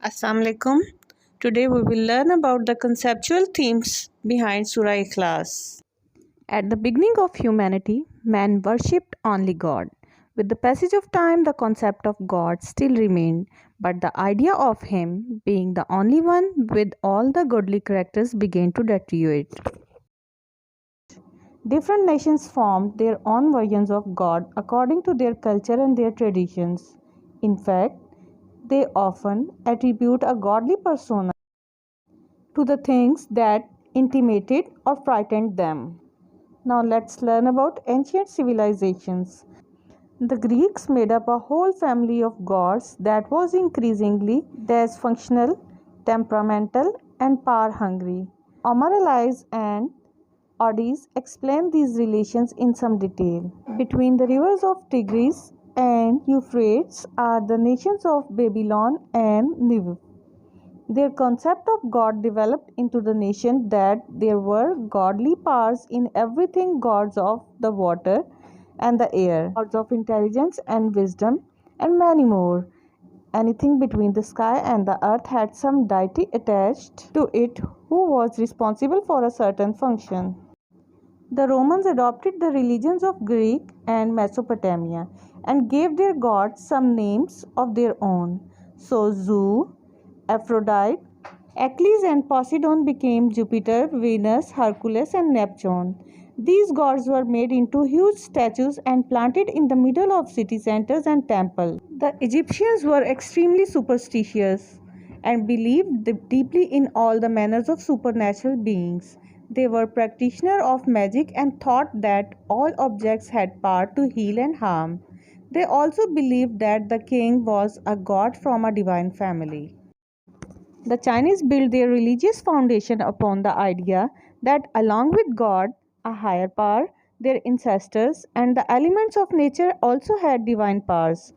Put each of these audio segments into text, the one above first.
Assalamu alaikum. Today we will learn about the conceptual themes behind Surah Ikhlas. At the beginning of humanity, man worshipped only God. With the passage of time, the concept of God still remained, but the idea of Him being the only one with all the godly characters began to deteriorate. Different nations formed their own versions of God according to their culture and their traditions. In fact, they often attribute a godly persona to the things that intimidated or frightened them. Now let's learn about ancient civilizations. The Greeks made up a whole family of gods that was increasingly dysfunctional, temperamental, and power hungry. Amaryllis and Odes explain these relations in some detail. Between the rivers of Tigris and Euphrates are the nations of Babylon and Nineveh. Their concept of God developed into the notion that there were godly powers in everything, gods of the water and the air, gods of intelligence and wisdom, and many more. Anything between the sky and the earth had some deity attached to it who was responsible for a certain function. The Romans adopted the religions of Greek and Mesopotamia and gave their gods some names of their own. So Zeus, Aphrodite, Achilles and Poseidon became Jupiter, Venus, Hercules and Neptune. These gods were made into huge statues and planted in the middle of city centers and temples. The Egyptians were extremely superstitious and believed deeply in all the manners of supernatural beings. They were practitioners of magic and thought that all objects had power to heal and harm. They also believed that the king was a god from a divine family. The Chinese built their religious foundation upon the idea that along with God, a higher power, their ancestors, and the elements of nature also had divine powers.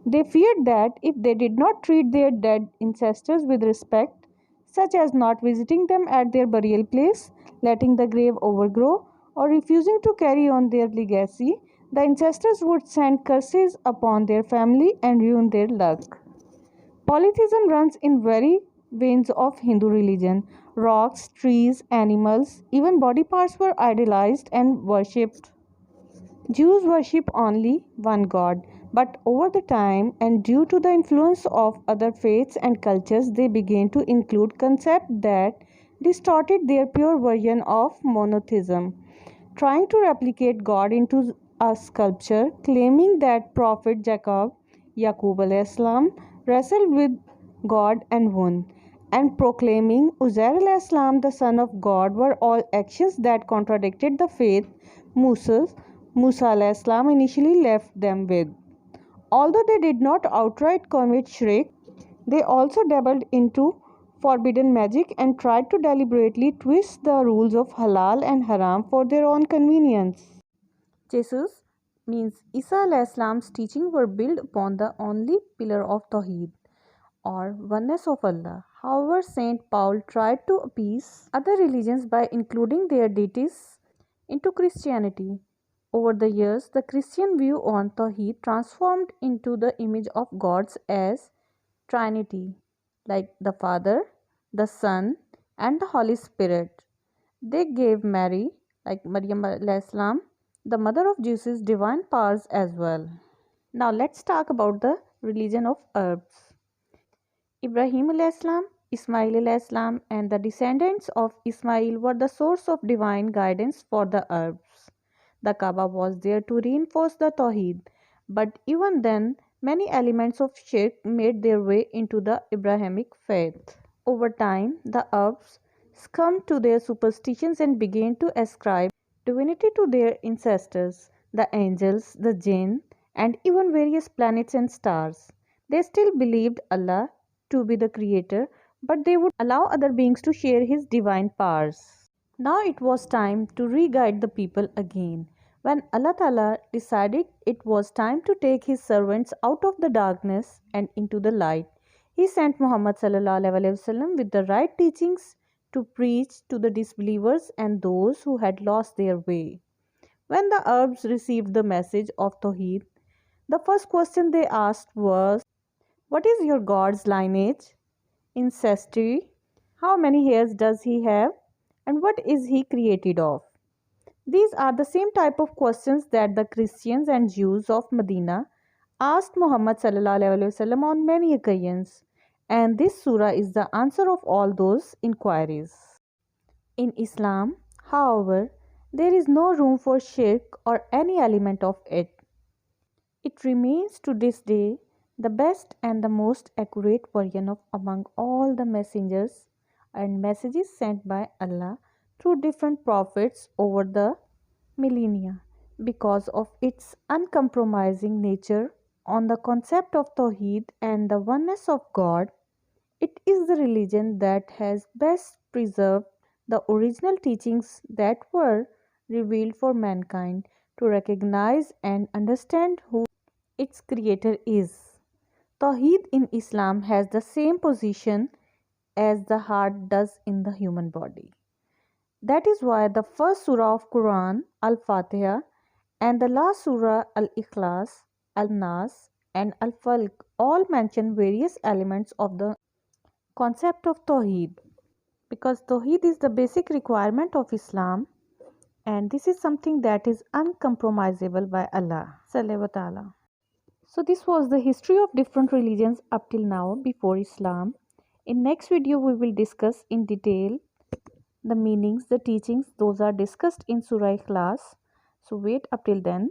They feared that if they did not treat their dead ancestors with respect, such as not visiting them at their burial place, letting the grave overgrow, or refusing to carry on their legacy, the ancestors would send curses upon their family and ruin their luck. Polytheism runs in very veins of Hindu religion. Rocks, trees, animals, even body parts were idolized and worshipped. Jews worship only one God, but over the time and due to the influence of other faiths and cultures, they began to include concepts that distorted their pure version of monotheism, trying to replicate God into a sculpture, claiming that Prophet Yaqub alayhi salam, wrestled with God and won, and proclaiming Uzair alayhi salam, the son of God, were all actions that contradicted the faith Musa Musa alayhi salam initially left them with. Although they did not outright commit shirk, they also dabbled into forbidden magic and tried to deliberately twist the rules of halal and haram for their own convenience. Jesus means Isa alayhi salam's teaching were built upon the only pillar of Tawheed or oneness of Allah. However, Saint Paul tried to appease other religions by including their deities into Christianity. Over the years, the Christian view on Tawheed transformed into the image of gods as Trinity, like the Father, the Son, and the Holy Spirit. They gave Mary, like Maryam alayhi salam, the mother of Jesus, divine powers as well. Now let's talk about the religion of herbs. Ibrahim alayhi salam, Ismail alayhi salam, and the descendants of Ismail were the source of divine guidance for the Arabs. The Kaaba was there to reinforce the Tawheed, but even then, many elements of shirk made their way into the Abrahamic faith. Over time, the Arabs succumbed to their superstitions and began to ascribe divinity to their ancestors, the angels, the jinn, and even various planets and stars. They still believed Allah to be the creator, but they would allow other beings to share his divine powers. Now it was time to re-guide the people again. When Allah Ta'ala decided it was time to take his servants out of the darkness and into the light, he sent Muhammad Sallallahu Alaihi Wasallam with the right teachings to preach to the disbelievers and those who had lost their way. When the Arabs received the message of Tawheed, the first question they asked was, "What is your God's lineage?" ancestry, how many hairs does he have, and what is he created of. These are the same type of questions that the Christians and Jews of Medina asked Muhammad sallallahu alaihi wasallam on many occasions, and this surah is the answer of all those inquiries. In Islam, however, there is no room for shirk or any element of it. It remains to this day the best and the most accurate version of among all the messengers and messages sent by Allah through different prophets over the millennia because of its uncompromising nature on the concept of Tawheed and the oneness of God. It is the religion that has best preserved the original teachings that were revealed for mankind to recognize and understand who its creator is. Tawheed in Islam has the same position as the heart does in the human body. That is why the first surah of Quran, Al-Fatiha, and the last surah, Al-Ikhlas, Al-Nas, and Al-Falq all mention various elements of the concept of Tawheed because Tawheed is the basic requirement of Islam and this is something that is uncompromisable by Allah. Sallallahu Wa Ta'ala. So this was the history of different religions up till now before Islam. In next video we will discuss in detail the meanings, the teachings, those are discussed in Surah Ikhlas. So wait up till then.